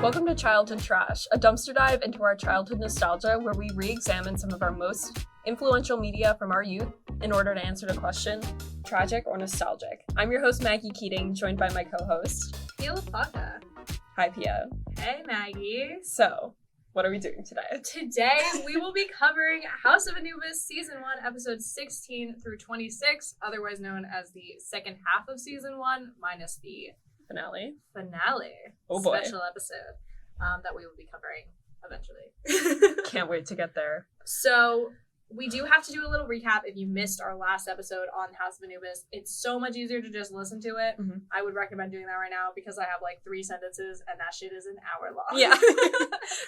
Welcome to Childhood Trash, a dumpster dive into our childhood nostalgia where we re-examine some of our most influential media from our youth in order to answer the question, tragic or nostalgic. I'm your host, Maggie Keating, joined by my co-host, Pia Lafaka. Hi, Pia. Hey, Maggie. So, what are we doing today? Today, we will be covering House of Anubis, Season 1, Episodes 16 through 26, otherwise known as the second half of Season 1, minus the Finale. Oh boy. Special episode that we will be covering eventually. Can't wait to get there. So, we do have to do a little recap if you missed our last episode on House of Anubis. It's so much easier to just listen to it. Mm-hmm. I would recommend doing that right now because I have like 3 sentences and that shit is an hour long. Yeah.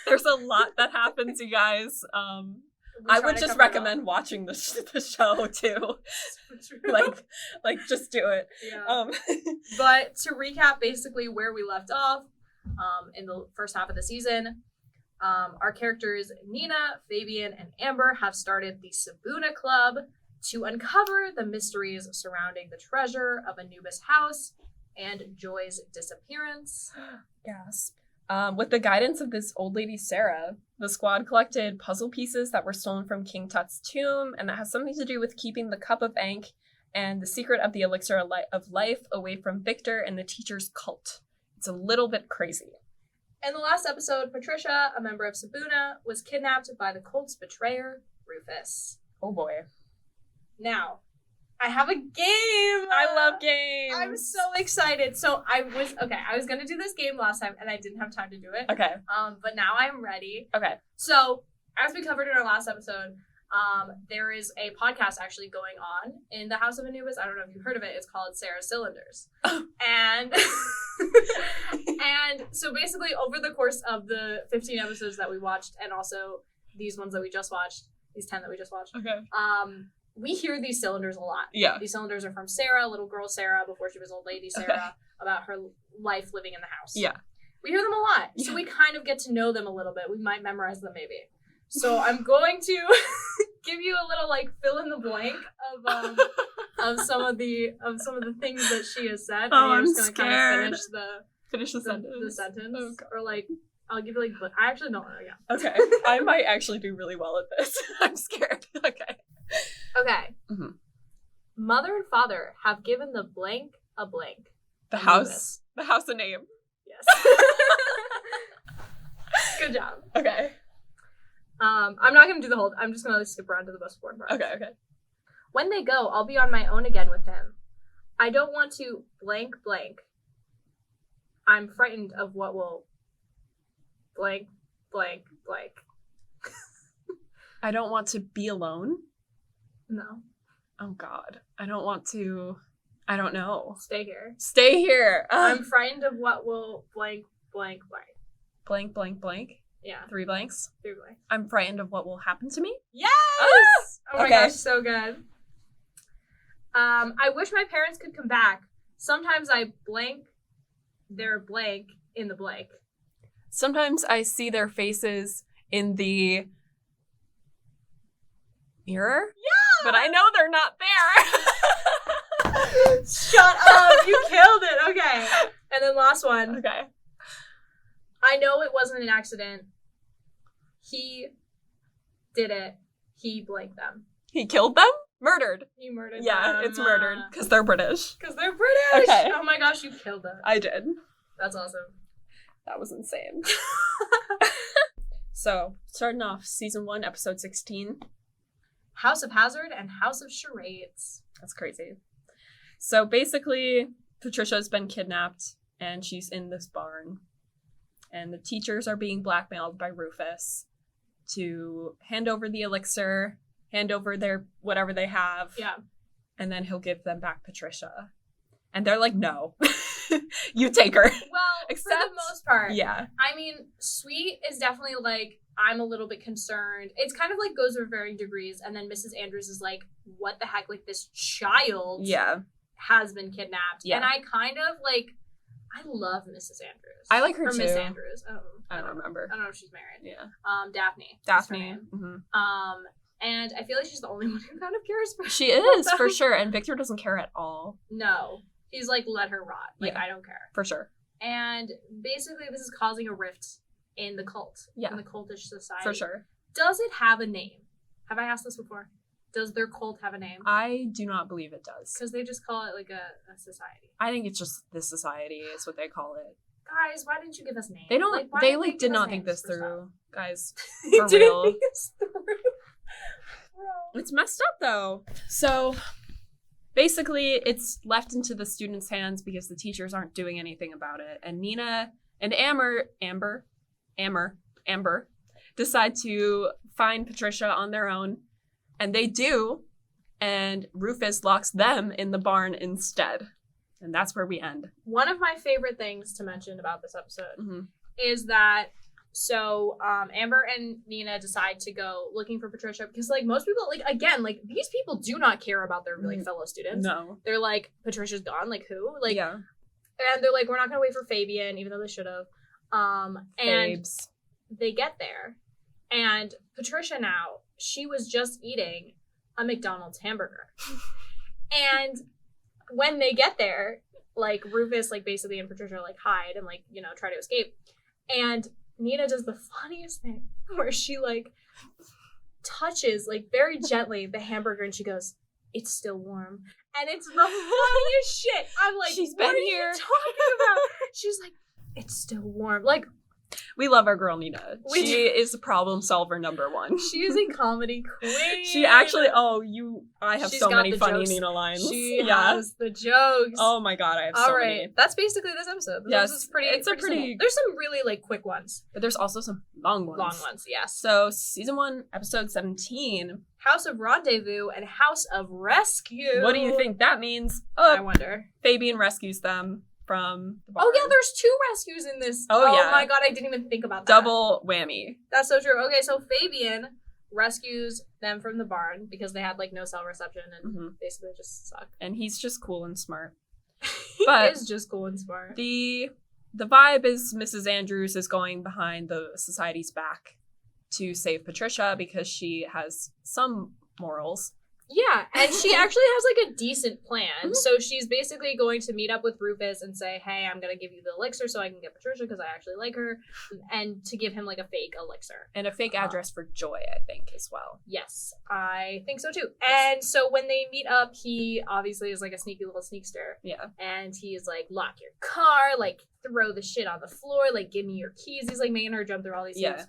There's a lot that happens, you guys. I would just recommend watching the show too. like just do it. Yeah. But to recap basically where we left off in the first half of the season, our characters Nina, Fabian, and Amber have started the Sabuna Club to uncover the mysteries surrounding the treasure of Anubis House and Joy's disappearance. Gasp. With the guidance of this old lady Sarah, the squad collected puzzle pieces that were stolen from King Tut's tomb, and that has something to do with keeping the Cup of Ankh and the secret of the elixir of life away from Victor and the teacher's cult. It's a little bit crazy. In the last episode, Patricia, a member of Sabuna, was kidnapped by the cult's betrayer, Rufus. Oh boy. Now, I have a game! I love games! I'm so excited. So I was gonna do this game last time and I didn't have time to do it. Okay. But now I'm ready. Okay. So, as we covered in our last episode, there is a podcast actually going on in the House of Anubis. I don't know if you've heard of it. It's called Sarah's Cylinders. And and so basically over the course of the 15 episodes that we watched and also these ones that we just watched, these 10 that we just watched. Okay. We hear these cylinders a lot. Yeah. These cylinders are from Sarah, little girl Sarah, before she was old lady Sarah, about her life living in the house. Yeah. We hear them a lot. So we kind of get to know them a little bit. We might memorize them maybe. So I'm going to give you a little like fill in the blank of some of the things that she has said. Oh, and I'm just gonna scared. kind of finish the sentence. The sentence. Oh, or like I'll give you like I actually don't know. Yeah. Okay. I might actually do really well at this. I'm scared. Okay. Okay. Mm-hmm. Mother and father have given the blank a blank. The house a name. Yes. Good job. Okay. I'm not going to do the whole... I'm just going to skip around to the most important part. Okay. When they go, I'll be on my own again with him. I don't want to blank. I'm frightened of what will blank. I don't want to be alone? No. Oh, God. I don't want to... I don't know. Stay here. Stay here! I'm frightened of what will blank. Blank? Yeah. 3 blanks? 3 blanks. I'm frightened of what will happen to me? Yes! Oh my gosh, so good. I wish my parents could come back. Sometimes I blank their blank in the blank. Sometimes I see their faces in the mirror? Yeah! But I know they're not there. Shut up! You killed it! Okay. And then last one. Okay. I know it wasn't an accident. He did it. He blanked them. He killed them? Murdered. He murdered them. Yeah, it's murdered. Because they're British. Because they're British! Okay. Oh my gosh, you killed it. I did. That's awesome. That was insane. So, starting off season 1, episode 16. House of Hazard and House of Charades. That's crazy. So basically, Patricia's been kidnapped and she's in this barn. And the teachers are being blackmailed by Rufus to hand over the elixir, hand over their whatever they have. Yeah. And then he'll give them back Patricia. And they're like, no. You take her. Well, for the most part. Yeah. I mean, Sweet is definitely like, I'm a little bit concerned. It's kind of like goes with varying degrees. And then Mrs. Andrews is like, what the heck? Like, this child has been kidnapped. Yeah. And I kind of like, I love Mrs. Andrews. I like her or too. Miss Andrews. I don't remember. I don't know if she's married. Yeah. Daphne. Daphne. Mm-hmm. And I feel like she's the only one who kind of cares for She is, for sure. And Victor doesn't care at all. No. He's like, let her rot. Like, yeah. I don't care. For sure. And basically this is causing a rift in the cult. Yeah. In the cultish society. For sure. Does it have a name? Have I asked this before? Does their cult have a name? I do not believe it does. Because they just call it like a society. I think it's just the society is what they call it. Guys, why didn't you give us names? They don't. Like, why they didn't like give did us not think names this for stuff? through, guys. They For didn't real. think this through. Bro. It's messed up though. So basically, it's left into the students' hands because the teachers aren't doing anything about it, and Nina and Amber decide to find Patricia on their own, and they do, and Rufus locks them in the barn instead. And that's where we end. One of my favorite things to mention about this episode Mm-hmm. is that Amber and Nina decide to go looking for Patricia because like most people these people do not care about their like fellow students. No. They're like, Patricia's gone, like who? Like Yeah. And they're like, we're not gonna wait for Fabian, even though they should have. And Babes. they get there, and Patricia now, she was just eating a McDonald's hamburger. And when they get there, like Rufus, like basically and Patricia like hide and like, you know, try to escape. And Nina does the funniest thing where she like touches like very gently the hamburger and she goes, "It's still warm." And it's the funniest shit. I'm like, She's what been are here. you talking about? She's like, "It's still warm." Like, We love our girl Nina. We She is the problem solver #1. she is a comedy queen. She actually, I have She's so got many the funny jokes. Nina lines. She has the jokes. Oh my god, I have All so right, many. that's basically this episode. This Yes, is pretty. it's a simple. pretty- There's some really like quick ones, But there's also some long ones. long ones. Yes. So, season 1, episode 17. House of Rendezvous and House of Rescue. What do you think that means? I wonder. Fabian rescues them from the barn. Oh yeah, there's 2 rescues in this. Oh, yeah. my god, I didn't even think about that. Double whammy. That's so true. Okay, so Fabian rescues them from the barn because they had like no cell reception and Mhm. basically just suck. And he's just cool and smart. He But is just cool and smart. The vibe is Mrs. Andrews is going behind the society's back to save Patricia because she has some morals. Yeah, and she actually has like a decent plan. Mhm. So she's basically going to meet up with Rufus and say, "Hey, I'm gonna give you the elixir so I can get Patricia because I actually like her," and to give him like a fake elixir. And a fake address for Joy, I think, as well. Yes, I think so too. And so when they meet up, he obviously is like a sneaky little sneakster. Yeah. And he's like, "Lock your car, like throw the shit on the floor, like give me your keys." He's like making her jump through all these hoops.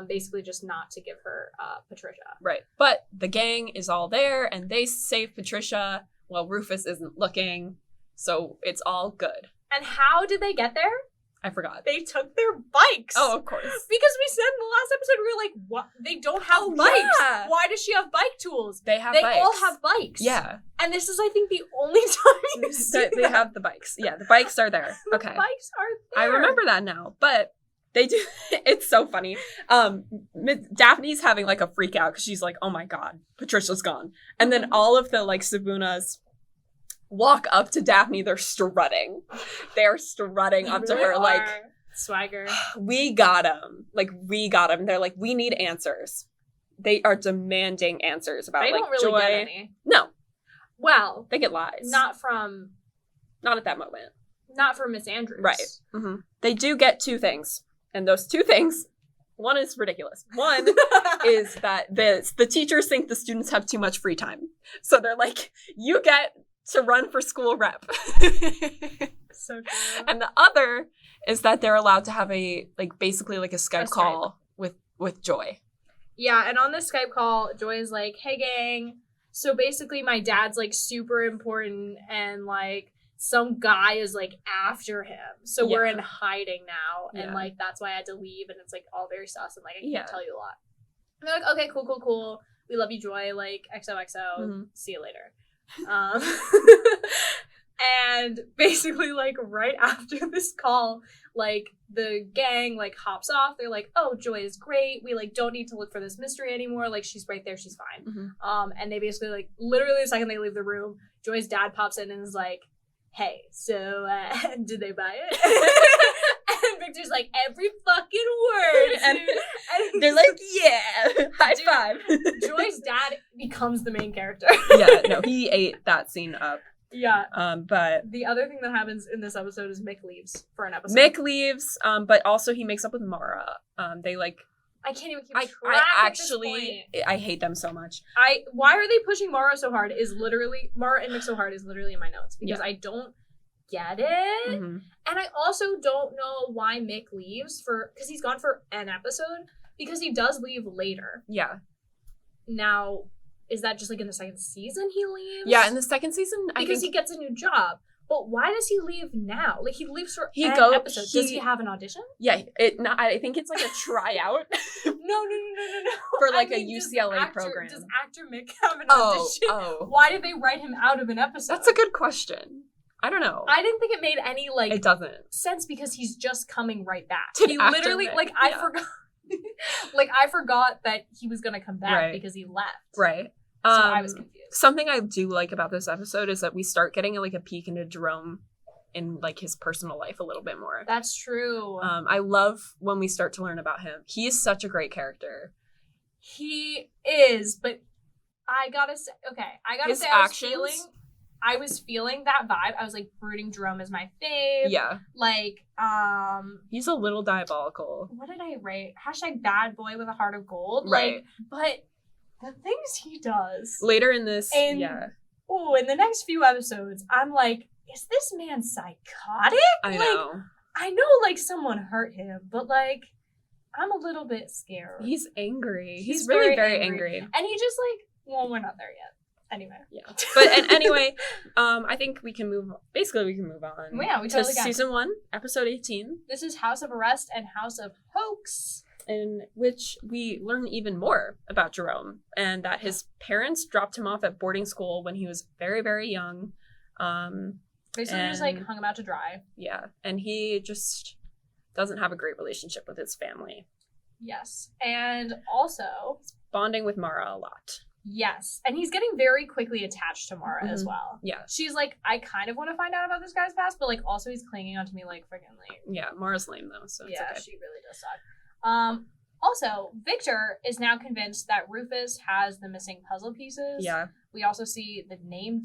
Basically just not to give her Patricia. Right. But the gang is all there and they save Patricia while Rufus isn't looking. So it's all good. And how did they get there? I forgot. They took their bikes. Oh, of course. Because we said in the last episode, we were like, what? They don't have Oh, bikes. yeah. Why does she have bike tools? They have They bikes. all have bikes. Yeah. And this is, I think, the only time you see They have the bikes. Yeah, the bikes are there. The Okay. bikes are I there. remember that now, but they do. It's so funny. Daphne's having like a freak out because she's like, "Oh my god, Patricia's gone," and then all of the like Sabunas walk up to Daphne. They're strutting. They're strutting up to Really her like, are. Swagger. "We got him. Like we got him." They're like, "We need answers." They are demanding answers about They like don't really Joy. get any. No, Well, they get lies. not from Not at that moment. Miss Andrews. Right. Mm-hmm. They do get 2 things. And those 2 things, one is ridiculous. One is that the teachers think the students have too much free time. So they're like, "You get to run for school rep." So true. And the other is that they're allowed to have basically a Skype A Skype. call with Joy. Yeah, and on this Skype call, Joy is like, "Hey gang, so basically my dad's like super important and like some guy is like after him. So we're Yeah. in hiding now and Yeah. like that's why I had to leave and it's like all very sus and like I can't Yeah. tell you a lot." And they're like, "Okay, cool. We love you, Joy, like XOXO, Mhm. see you later." And basically like right after this call, like the gang like hops off. They're like, "Oh, Joy is great. We like don't need to look for this mystery anymore. Like she's right there. She's fine." Mhm. And they basically like literally the second they leave the room, Joy's dad pops in and is like, "Hey, so did they buy it?" And Victor's like, "Every fucking word." And dude." And they're he's like, "Yeah, high Dude, five." Joy's dad becomes the main character. Yeah, no, he ate that scene up. Yeah. But the other thing that happens in this episode is Mick leaves for an episode. Mick leaves, but also he makes up with Mara. They like. I can't even keep track I at this point. I hate them so much. Why are they pushing Mara so hard? Mara and Mick so hard is literally in my notes because I don't get it, and I also don't know why Mick leaves because he's gone for an episode because he does leave later. Yeah. Now, is that just like in the second season he leaves? Yeah, in the second season, because he gets a new job. But why does he leave now? Like, he leaves for an episode. Does he have an audition? Yeah, I think it's like a tryout. No. For like a UCLA program. Does actor Mick have an audition? Oh. Why did they write him out of an episode? That's a good question. I don't know. I didn't think it made any, like... It doesn't. ...sense because he's just coming right back. He literally, Mick, like, I forgot... like, I forgot that he was going to come back because he left. Right. So I was confused. Something I do like about this episode is that we start getting like a peek into Jerome in like his personal life a little bit more. That's true. I love when we start to learn about him. He is such a great character. He is, but I gotta say, I was feeling that vibe. I was like, brooding Jerome is my fave. Yeah. Like, he's a little diabolical. What did I write? # bad boy with a heart of gold. Right. Like, but the things he does. Later in this, in the next few episodes, I'm like, is this man psychotic? I know. I know, like, someone hurt him, but, like, I'm a little bit scared. He's angry. He's really very angry. And he just, like, well, we're not there yet. Anyway. Yeah. But anyway, I think we can move on. Basically, we can move on. Yeah, we totally can. Season 1, episode 18. This is House of Arrest and House of Hoax. In which we learn even more about Jerome and that his parents dropped him off at boarding school when he was very, very young. Basically just like hung him out to dry. Yeah. And he just doesn't have a great relationship with his family. Yes. And also he's bonding with Mara a lot. Yes. And he's getting very quickly attached to Mara as well. Yeah. She's like, I kind of want to find out about this guy's past, but like also he's clinging onto me like freaking like. Yeah, Mara's lame though, so it's okay. She really does suck. Also, Victor is now convinced that Rufus has the missing puzzle pieces. Yeah. We also see the name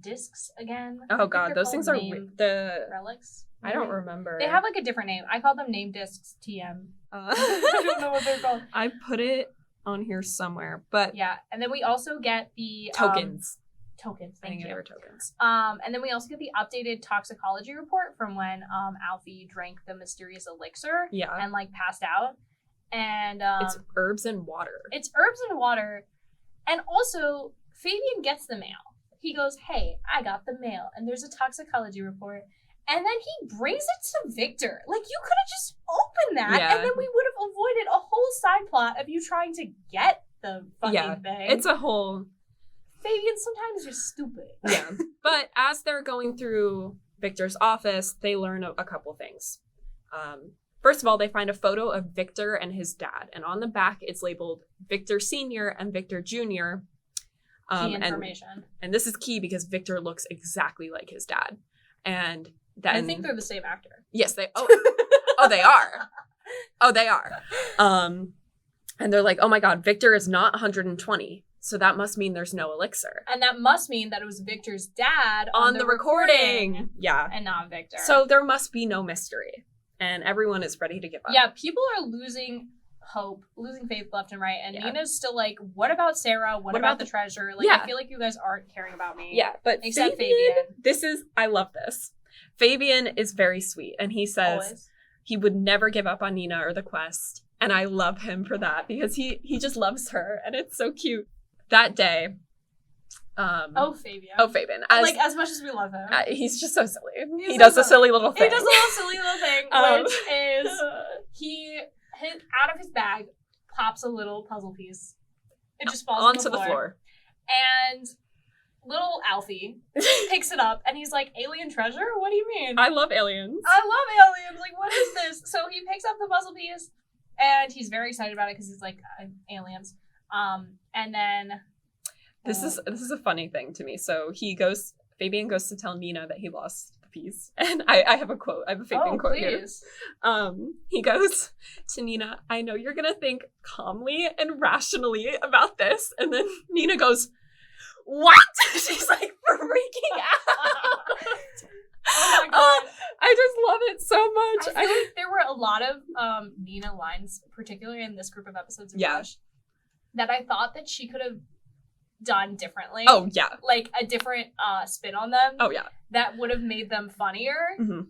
discs again. Oh god, those things are the relics. I don't remember. They have like a different name. I call them name discs TM. I don't know what they're called. I put it on here somewhere, but yeah. And then we also get the tokens. Thank you. They were tokens. And then we also get the updated toxicology report from when Alfie drank the mysterious elixir. Yeah. And like passed out. And it's herbs and water. And also Fabian gets the mail. He goes, "Hey, I got the mail, and there's a toxicology report." And then he brings it to Victor. Like, you could have just opened that, and then we would have avoided a whole side plot of you trying to get the fucking thing. It's a whole... Fabian, sometimes you're stupid. Yeah. But as they're going through Victor's office, they learn a couple things. First of all, they find a photo of Victor and his dad. And on the back, it's labeled Victor Sr. and Victor Jr. Key information. And this is key because Victor looks exactly like his dad. And then... I think they're the same actor. Yes, they... Oh, they are. Oh, they are. And they're like, oh my god, Victor is not 120. So that must mean there's no elixir. And that must mean that it was Victor's dad on the recording. Yeah. And not Victor. So there must be no mystery. And everyone is ready to give up. Yeah, people are losing hope, losing faith left and right. And Nina's still like, what about Sarah? What about the treasure? Like, I feel like you guys aren't caring about me. Yeah, but except Fabian. I love this. Fabian is very sweet. And he says he would never give up on Nina or the quest. And I love him for that because he just loves her. And it's so cute. That day... Fabian. As much as we love him. He's just so silly. He does a silly little thing. He does a little silly little thing, which is out of his bag pops a little puzzle piece. It just falls onto the floor. And little Alfie picks it up and he's like, alien treasure? What do you mean? I love aliens. Like, what is this? So he picks up the puzzle piece and he's very excited about it because he's like, aliens. And then... This is a funny thing to me. So Fabian goes to tell Nina that he lost the piece. And I have a quote. I have a Fabian quote here. He goes to Nina, I know you're going to think calmly and rationally about this. And then Nina goes, what? She's like freaking out. Oh my god. I just love it so much. I feel like there were a lot of Nina lines, particularly in this group of episodes of Rush, that I thought that she could have done differently. Oh, yeah. Like a different spin on them. Oh, yeah. That would have made them funnier. Mm-hmm.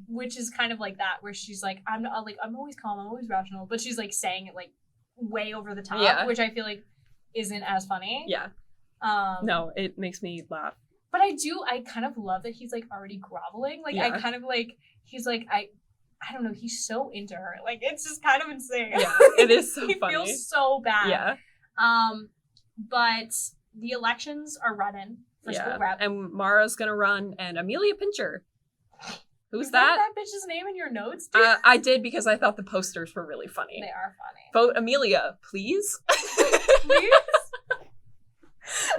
Which is kind of like that, where she's like, I'm always calm, I'm always rational, but she's like saying it like way over the top, which I feel like isn't as funny. Yeah. No, it makes me laugh. But I kind of love that he's like already groveling. Like I kind of like, he's like, I don't know, he's so into her. Like it's just kind of insane. Yeah, it is so he funny. He feels so bad. Yeah. But the elections are running for school rep. And Mara's gonna run, and Amelia Pincher. Who's You that? wrote that bitch's name in your notes, dude? I did because I thought the posters were really funny. They are funny. Vote Amelia, please. Please?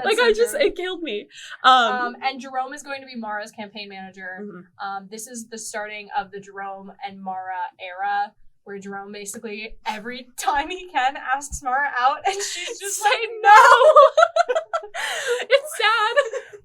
Like so it killed me. And Jerome is going to be Mara's campaign manager. Mm-hmm. This is the starting of the Jerome and Mara era, where Jerome basically every time he can asks Mara out, and she's just like, no. It's sad.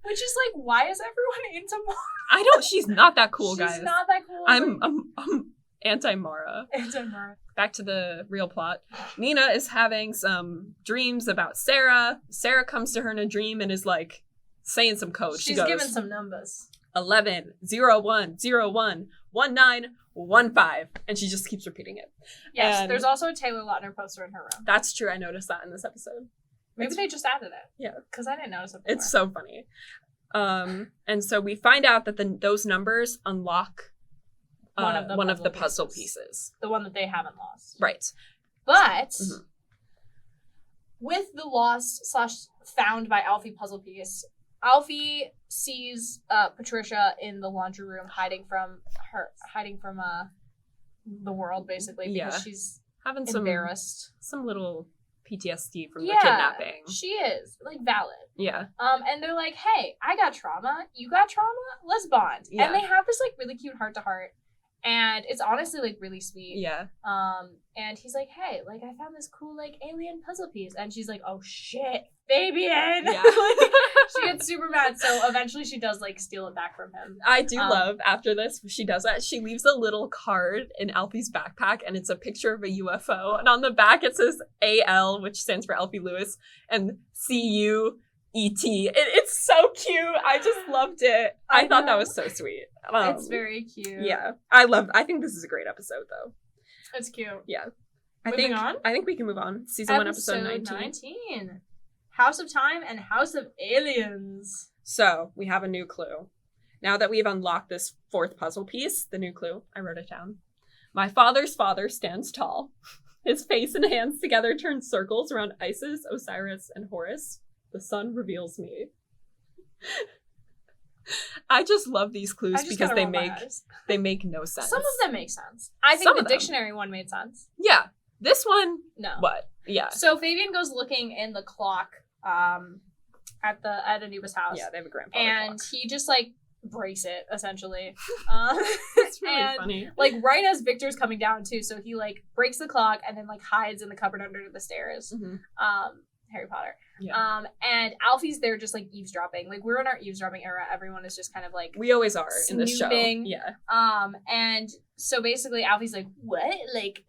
Which is like, why is everyone into Mara? She's not that cool, guys. She's not that cool. I'm anti-Mara. Anti-Mara. Back to the real plot. Nina is having some dreams about Sarah. Sarah comes to her in a dream and is like saying some code. She's she goes, giving some numbers. 11, 01, 01, 1915. And she just keeps repeating it. Yes, and there's also a Taylor Lautner poster in her room. That's true. I noticed that in this episode. Maybe they just added it. Yeah. Because I didn't notice it before. It's so funny. And so we find out that those numbers unlock one of the puzzle pieces. The one that they haven't lost. Right. But with the lost / found by Alfie puzzle piece, Alfie sees Patricia in the laundry room hiding from the world, basically, because she's having embarrassed. Some little PTSD from the kidnapping. She is. Like, valid. Yeah. And they're like, hey, I got trauma. You got trauma? Let's bond. Yeah. And they have this, like, really cute heart-to-heart. And it's honestly, like, really sweet. Yeah. And he's like, hey, like, I found this cool, like, alien puzzle piece. And she's like, oh, shit, Fabian! Yeah. Like, she gets super mad. So eventually she does, like, steal it back from him. I do love, after this, she does that. She leaves a little card in Alfie's backpack, and it's a picture of a UFO. And on the back, it says AL, which stands for Alfie Lewis, and CU. E.T. It's so cute. I just loved it. I thought that was so sweet. It's very cute. Yeah. I think this is a great episode, though. It's cute. Yeah. I think we can move on. Season 1, episode 19. House of Time and House of Aliens. So, we have a new clue. Now that we've unlocked this 4th puzzle piece, the new clue, I wrote it down. My father's father stands tall. His face and hands together turn circles around Isis, Osiris, and Horus. The sun reveals me. I just love these clues because they make no sense. Some of them make sense. I think the dictionary one made sense. Yeah. This one, no. What? Yeah. So Fabian goes looking in the clock at Anubis House. Yeah, they have a grandfather and clock. He just like breaks it essentially. It's really funny. Like right as Victor's coming down too, so he like breaks the clock and then like hides in the cupboard under the stairs. Mm-hmm. Harry Potter. Yeah. And Alfie's there just like eavesdropping. Like we're in our eavesdropping era. Everyone is just kind of like we always are in this show. Yeah. And so basically Alfie's like, what? Like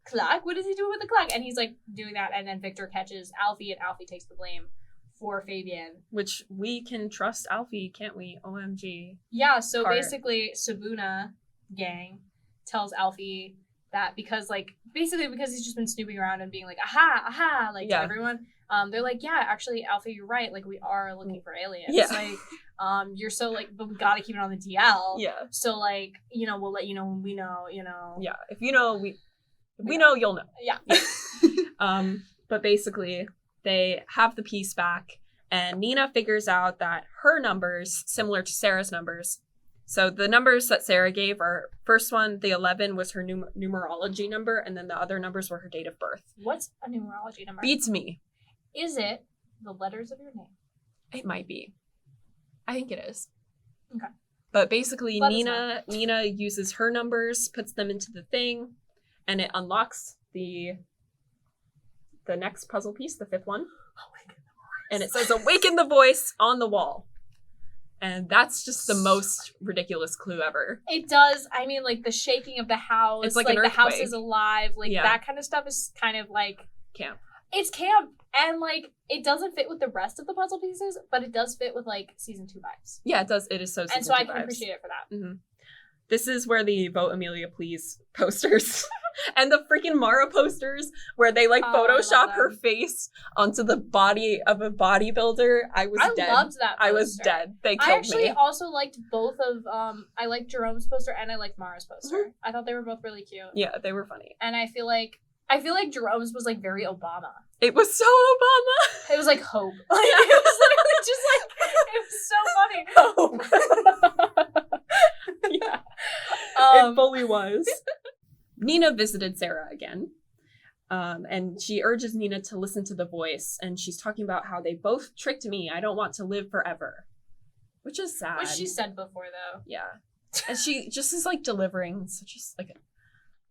clock? What is he doing with the clock? And he's like doing that, and then Victor catches Alfie, and Alfie takes the blame for Fabian. Which we can trust Alfie, can't we? OMG. Yeah. So basically, Sabuna gang tells Alfie that because he's just been snooping around and being like, aha, like to everyone. They're like, yeah, actually, Alfie, you're right. Like, we are looking for aliens. Yeah. Like, you're so like, but we gotta keep it on the DL. Yeah. So like, we'll let you know when we know. Yeah. If you know, we know, you'll know. Yeah. But basically, they have the piece back, and Nina figures out that her numbers, similar to Sarah's numbers. So the numbers that Sarah gave are, first one, the 11 was her numerology number, and then the other numbers were her date of birth. What's a numerology number? Beats me. Is it the letters of your name? It might be. I think it is. Okay. But basically, Nina uses her numbers, puts them into the thing, and it unlocks the next puzzle piece, the 5th one. Oh my god. And it says, "Awaken the voice" on the wall. And that's just the most ridiculous clue ever. It does. I mean, like, the shaking of the house. It's like an the house earthquake. is alive. Like, Yeah. that kind of stuff is kind of, like... Camp. It's camp. And, like, it doesn't fit with the rest of the puzzle pieces, but it does fit with, like, season 2 vibes. Yeah, it does. It is so season And so I 2 can vibes. appreciate it for that. Mm-hmm. This is where the Vote Amelia Please posters and the freaking Mara posters where they like Photoshop her face onto the body of a bodybuilder. I dead. Loved that poster. I was dead. They killed me. I actually also liked both of, I liked Jerome's poster and I liked Mara's poster. Mm-hmm. I thought they were both really cute. Yeah, they were funny. And I feel like Jerome's was like very Obama. It was so Obama. It was like hope. Like, it was literally just like, it was so funny. Hope. Yeah. It fully was. Nina visited Sarah again. And she urges Nina to listen to the voice. And she's talking about how they both tricked me. I don't want to live forever. Which is sad. Which she said before, though. Yeah. And she just is like delivering such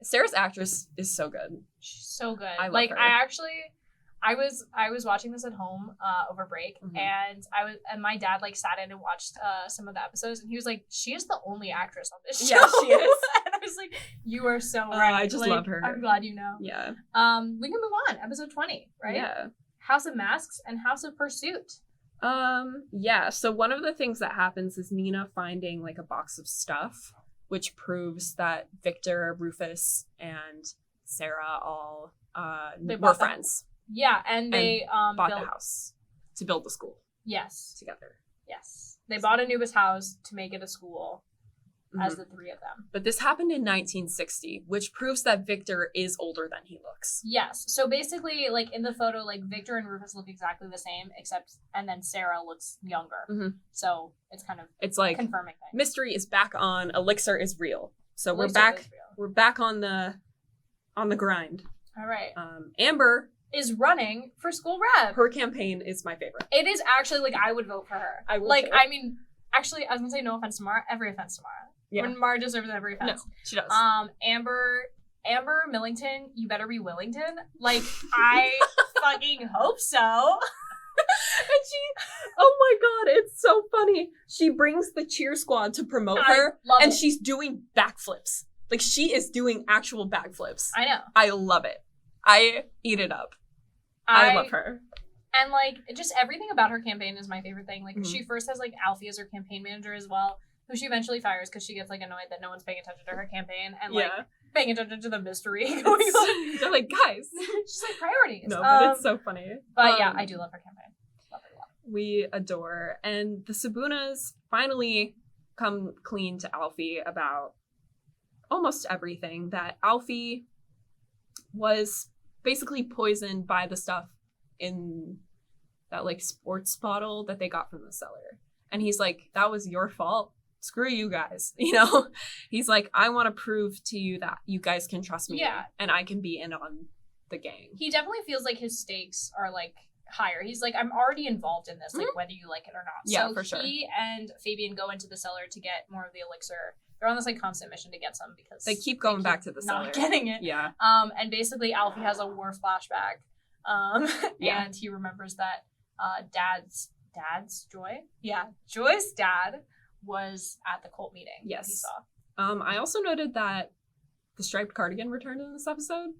Sarah's actress is so good. She's so good. I love her. I was watching this at home over break, mm-hmm. and my dad like sat in and watched some of the episodes, and he was like, "She is the only actress on this show." Yeah, she is. And I was like, "You are so right." I just love her. I'm glad you know. Yeah. We can move on. Episode 20, right? Yeah. House of Masks and House of Pursuit. Yeah. So one of the things that happens is Nina finding like a box of stuff, which proves that Victor, Rufus, and Sarah all were friends. Yeah, and they bought the house to build the school. Yes. Together. Yes. They bought Anubis House to make it a school as the three of them. But this happened in 1960, which proves that Victor is older than he looks. Yes. So basically, like in the photo, like Victor and Rufus look exactly the same, and then Sarah looks younger. Mm-hmm. So it's like confirming things. Mystery is back on. Elixir is real. So we're back. We're back on the grind. All right. Amber is running for school rep. Her campaign is my favorite. It is actually like I would vote for her. I would. Like too. I mean, actually, I was gonna say no offense to Mara. Every offense to Mara. Yeah. When Mara deserves every offense. No, she does. Amber Millington, you better be Willington. Like I fucking hope so. And oh my god, it's so funny. She brings the cheer squad to promote her, and she's doing backflips. Like she is doing actual backflips. I know. I love it. I eat it up. I love her. And like just everything about her campaign is my favorite thing. Like she first has like Alfie as her campaign manager as well, who she eventually fires because she gets like annoyed that no one's paying attention to her campaign and like paying attention to the mystery going on. They're like, guys. She's like priorities. No, but it's so funny. But yeah, I do love her campaign. Love her a lot. We adore. And the Sabunas finally come clean to Alfie about almost everything. That Alfie was basically poisoned by the stuff in that like sports bottle that they got from the cellar. And he's like, that was your fault. Screw you guys. You know, he's like, I want to prove to you that you guys can trust me and I can be in on the gang. He definitely feels like his stakes are like higher. He's like, I'm already involved in this, like whether you like it or not. Yeah, so for sure. He and Fabian go into the cellar to get more of the elixir. They're on this like constant mission to get some because they keep going back to the cellar. Not getting it. Yeah. And basically Alfie has a war flashback. And he remembers that Dad's Joy? Yeah. Joy's dad was at the cult meeting. Yes. He saw. I also noted that the striped cardigan returned in this episode.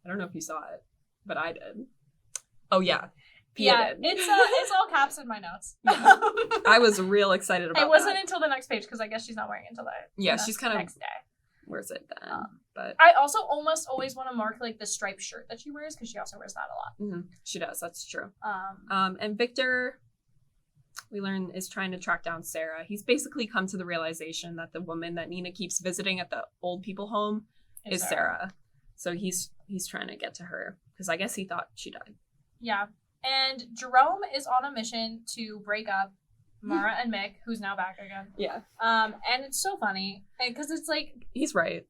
I don't know if you saw it, but I did. Oh yeah. Pia did. It's all caps in my notes. Yeah. I was real excited about it. It wasn't until the next page because I guess she's not wearing it until she's kind of next day. Wears it then. But I also almost always want to mark like the striped shirt that she wears because she also wears that a lot. Mm-hmm. She does. That's true. And Victor, we learn, is trying to track down Sarah. He's basically come to the realization that the woman that Nina keeps visiting at the old people home is Sarah. So he's trying to get to her because I guess he thought she died. Yeah. And Jerome is on a mission to break up Mara and Mick, who's now back again. Yeah. And it's so funny because it's like he's right.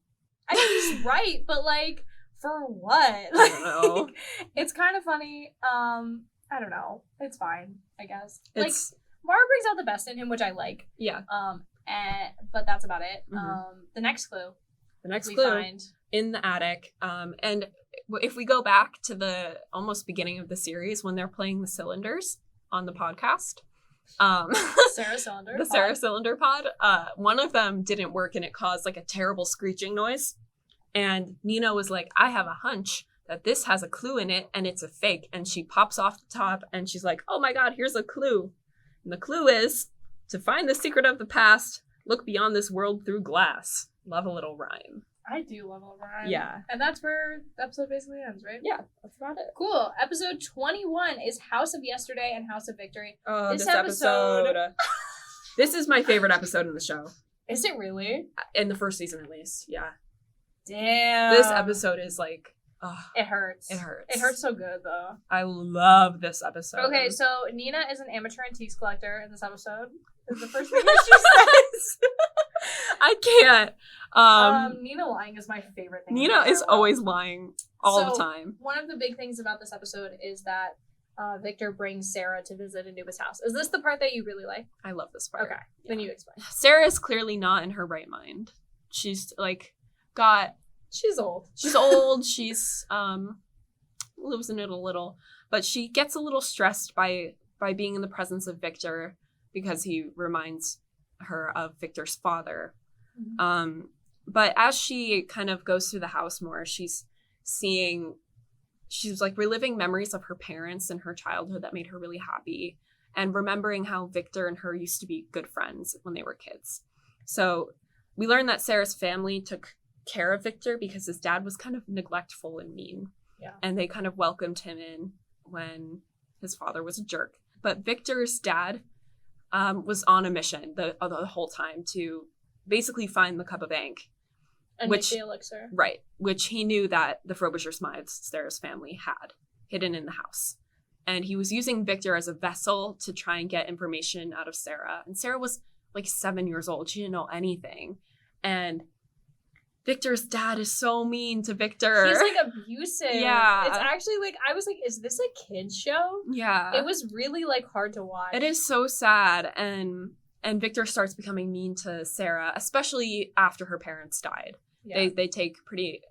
I mean, he's right, but like for what? I don't know. It's kind of funny. I don't know. It's fine, I guess. Like Mara brings out the best in him, which I like. Yeah. But that's about it. Mm-hmm. The next clue. We find in the attic. And if we go back to the almost beginning of the series when they're playing the cylinders, on the podcast. Sarah Cylinder. The Sarah Cylinder pod. One of them didn't work and it caused like a terrible screeching noise. And Nina was like, I have a hunch that this has a clue in it and it's a fake. And she pops off the top and she's like, oh my God, here's a clue. And the clue is to find the secret of the past, look beyond this world through glass. Love a little rhyme. I do love a rhyme. Yeah. And that's where the episode basically ends, right? Yeah, that's about it. Cool. Episode 21 is House of Yesterday and House of Victory. Oh, this episode. This is my favorite episode in the show. Is it really? In the first season, at least. Yeah. Damn. This episode is like, it hurts. It hurts. It hurts so good, though. I love this episode. Okay, so Nina is an amateur antiques collector in this episode. Is the first thing that she says. I can't. Nina lying is my favorite thing. Nina is always lying all the time. One of the big things about this episode is that Victor brings Sarah to visit Anubis House. Is this the part that you really like? I love this part. Okay, then you explain. Sarah is clearly not in her right mind. She's like She's old. She's old. She's lives in it a little, but she gets a little stressed by being in the presence of Victor because he reminds her of Victor's father. Mm-hmm. But as she kind of goes through the house more, she's like reliving memories of her parents and her childhood that made her really happy, and remembering how Victor and her used to be good friends when they were kids. So we learn that Sarah's family took care of Victor because his dad was kind of neglectful and mean. Yeah. And they kind of welcomed him in when his father was a jerk. But Victor's dad was on a mission the whole time to basically find the cup of ink. And make the elixir. Right. Which he knew that the Frobisher Smythes, Sarah's family, had hidden in the house. And he was using Victor as a vessel to try and get information out of Sarah. And Sarah was like 7 years old. She didn't know anything. And Victor's dad is so mean to Victor. He's like abusive. Yeah. It's actually like, I was like, is this a kid's show? Yeah. It was really like hard to watch. It is so sad. And Victor starts becoming mean to Sarah, especially after her parents died. Yeah. They take pretty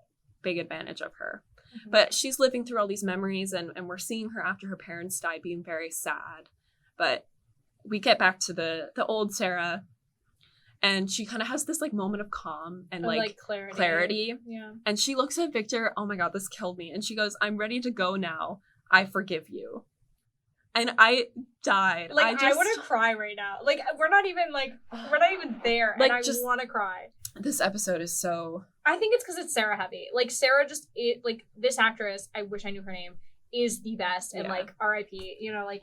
big advantage of her. Mm-hmm. But she's living through all these memories and we're seeing her after her parents died being very sad. But we get back to the old Sarah. And she kind of has this like moment of calm and like clarity. Yeah. And she looks at Victor. Oh my God, this killed me. And she goes, I'm ready to go now. I forgive you. And I died. Like, I want to cry right now. Like, we're not even there. Like, and I just want to cry. This episode is so... I think it's because it's Sarah heavy. Like, Sarah like, this actress, I wish I knew her name, is the best. And, like, R.I.P., you know, like,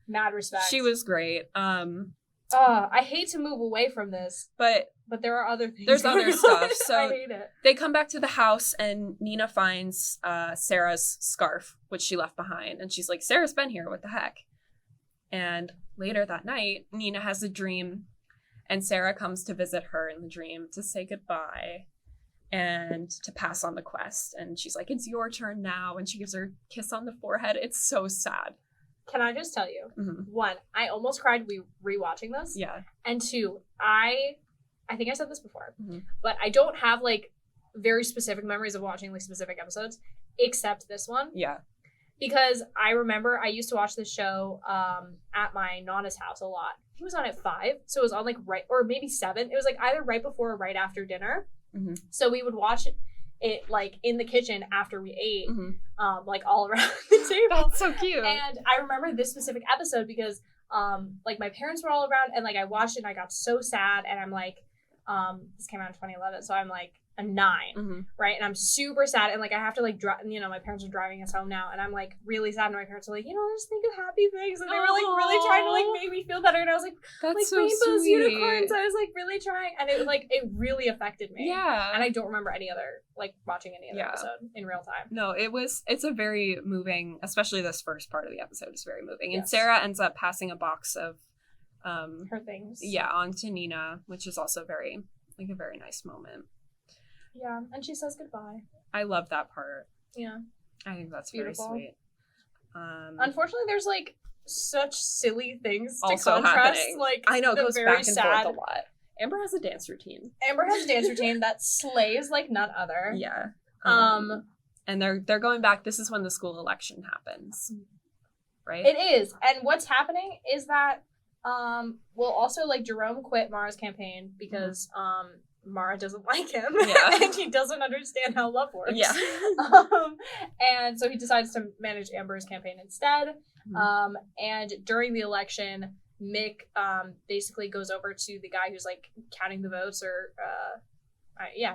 mad respect. She was great. I hate to move away from this, but there are other things. There's other stuff. So I hate it. They come back to the house and Nina finds Sarah's scarf, which she left behind. And she's like, Sarah's been here. What the heck? And later that night, Nina has a dream and Sarah comes to visit her in the dream to say goodbye and to pass on the quest. And she's like, it's your turn now. And she gives her a kiss on the forehead. It's so sad. Can I just tell you, one, I almost cried rewatching this. Yeah. And two, I think I said this before, but I don't have like very specific memories of watching like specific episodes, except this one. Yeah. Because I remember I used to watch this show at my Nana's house a lot. He was on at 5, so it was on like right, or maybe 7. It was like either right before or right after dinner. Mm-hmm. So we would watch it like in the kitchen after we ate, like all around the table. That's so cute. And I remember this specific episode because like my parents were all around and like I watched it and I got so sad and I'm like, this came out in 2011, so I'm like a 9, right? And I'm super sad and like I have to like drive, you know, my parents are driving us home now and I'm like really sad and my parents are like, you know, just think of happy things and they were like really trying to like make me feel better and I was like, that's like so rainbows, sweet. unicorns. I was like really trying and it really affected me. Yeah. And I don't remember any other like watching any other episode in real time. No, it's a very moving, especially this first part of the episode is very moving. Yes. And Sarah ends up passing a box of her things. Yeah, on to Nina, which is also a very nice moment. Yeah, and she says goodbye. I love that part. Yeah. I think that's beautiful. Very sweet. Unfortunately, there's like such silly things to also contrast. Happening. Like I know, it goes back and sad... forth a lot. Amber has a dance routine. Amber has a dance routine that slays like none other. Yeah. And they're going back. This is when the school election happens. right? It is. And what's happening is that, also, like, Jerome quit Mara's campaign because, Mara doesn't like him. Yeah. And he doesn't understand how love works. Yeah. And so he decides to manage Amber's campaign instead. And during the election, Mick basically goes over to the guy who's, like, counting the votes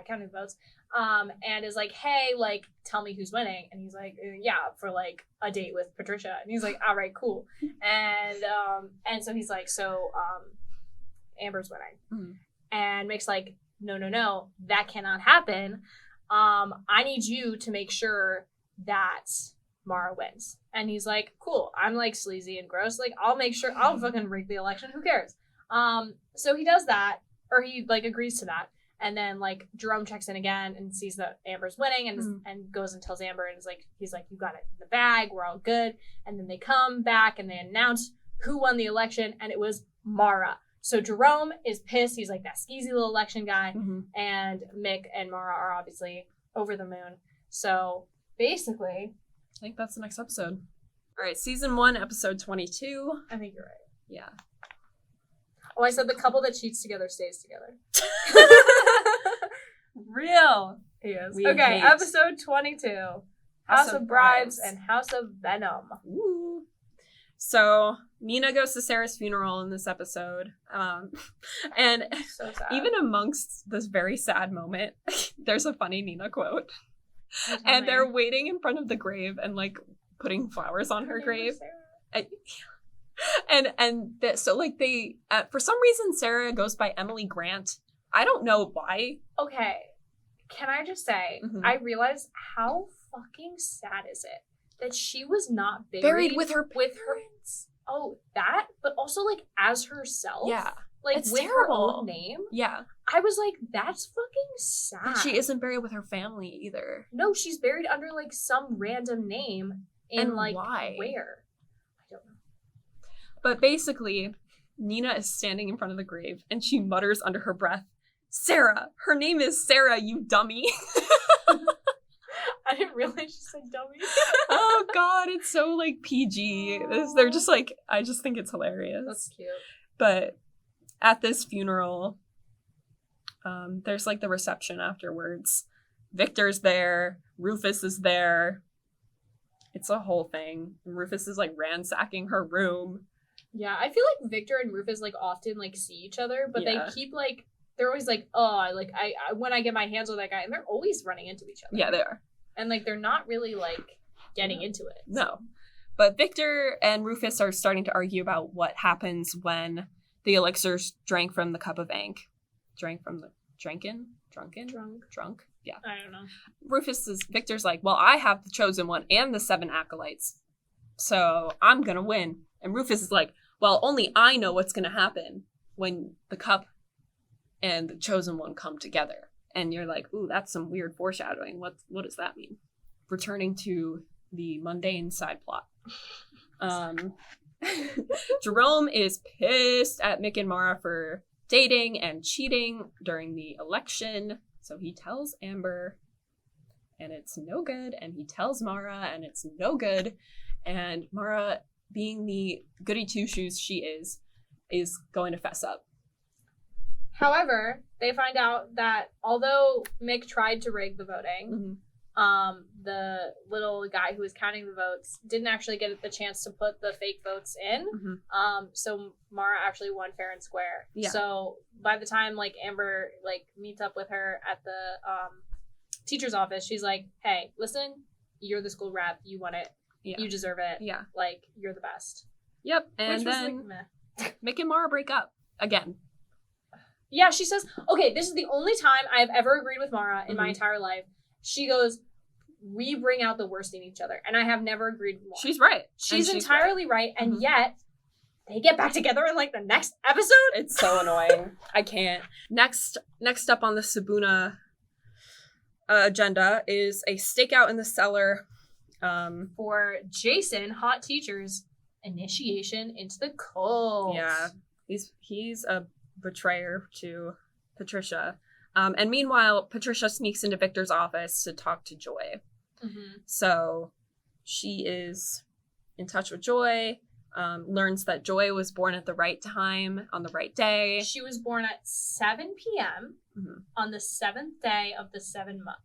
counting the votes. And is like, hey, like, tell me who's winning. And he's like, yeah, for, like, a date with Patricia. And he's like, all right, cool. And so he's like, Amber's winning. And Mick's like, no, that cannot happen. I need you to make sure that Mara wins. And he's like, cool, I'm, like, sleazy and gross. Like, I'll make sure, I'll fucking rig the election. Who cares? So he does that, or he, like, agrees to that. And then, like, Jerome checks in again and sees that Amber's winning and goes and tells Amber and he's like, you got it in the bag. We're all good. And then they come back and they announce who won the election, and it was Mara. So Jerome is pissed. He's like that skeezy little election guy. And Mick and Mara are obviously over the moon. So basically, I think that's the next episode. All right, season 1, episode 22. I think you're right. Yeah. Oh, I said the couple that cheats together stays together. Real. He is. We Okay, hate. Episode 22. House of Bribes and House of Venom. Ooh. So Nina goes to Sarah's funeral in this episode. And So sad. even amongst this very sad moment, there's a funny Nina quote. And they're waiting in front of the grave and, like, putting flowers on her grave. So, like, they, for some reason, Sarah goes by Emily Grant. I don't know why. Okay, can I just say, I realized how fucking sad is it that she was not Buried with her parents. Oh, that, but also, like, as herself. Yeah. Like, It's with terrible. her own name. Yeah. I was like, that's fucking sad. And she isn't buried with her family either. No, she's buried under, like, some random name in, And like, why? where? I don't know. But basically, Nina is standing in front of the grave and she mutters under her breath, Sarah! Her name is Sarah, you dummy! I didn't realize she said dummy. Oh god, it's so, like, PG. They're just, like, I just think it's hilarious. That's cute. But at this funeral, there's, like, the reception afterwards. Victor's there. Rufus is there. It's a whole thing. Rufus is, like, ransacking her room. Yeah, I feel like Victor and Rufus, like, often, like, see each other, but Yeah. they keep, like, they're always like, oh, like, I when I get my hands on that guy, and they're always running into each other. Yeah, they are. And, like, they're not really, like, getting into it. No. But Victor and Rufus are starting to argue about what happens when the elixirs drank from the cup of Ankh. Drunk. Yeah. I don't know. Victor's like, well, I have the chosen one and the 7 acolytes, so I'm gonna win. And Rufus is like, well, only I know what's gonna happen when the cup and the chosen one come together. And you're like, ooh, that's some weird foreshadowing. What does that mean? Returning to the mundane side plot. Jerome is pissed at Mick and Mara for dating and cheating during the election. So he tells Amber, and it's no good. And he tells Mara, and it's no good. And Mara, being the goody two-shoes she is going to fess up. However, they find out that although Mick tried to rig the voting, the little guy who was counting the votes didn't actually get the chance to put the fake votes in. So Mara actually won fair and square. Yeah. So by the time, like, Amber, like, meets up with her at the teacher's office, she's like, hey, listen, you're the school rep. You won it. Yeah. You deserve it. Yeah. Like, you're the best. Yep. And Which was, then like, meh. Mick and Mara break up again. Yeah, she says, okay, this is the only time I've ever agreed with Mara in my entire life. She goes, we bring out the worst in each other. And I have never agreed more. She's right. She's entirely right. And yet, they get back together in, like, the next episode? It's so annoying. I can't. Next up on the Sabuna agenda is a stakeout in the cellar. For Jason, hot teacher's initiation into the cult. Yeah. He's a betrayer to Patricia. And meanwhile, Patricia sneaks into Victor's office to talk to Joy. So she is in touch with Joy, learns that Joy was born at the right time on the right day. She was born at 7 p.m. On the 7th day of the 7th month.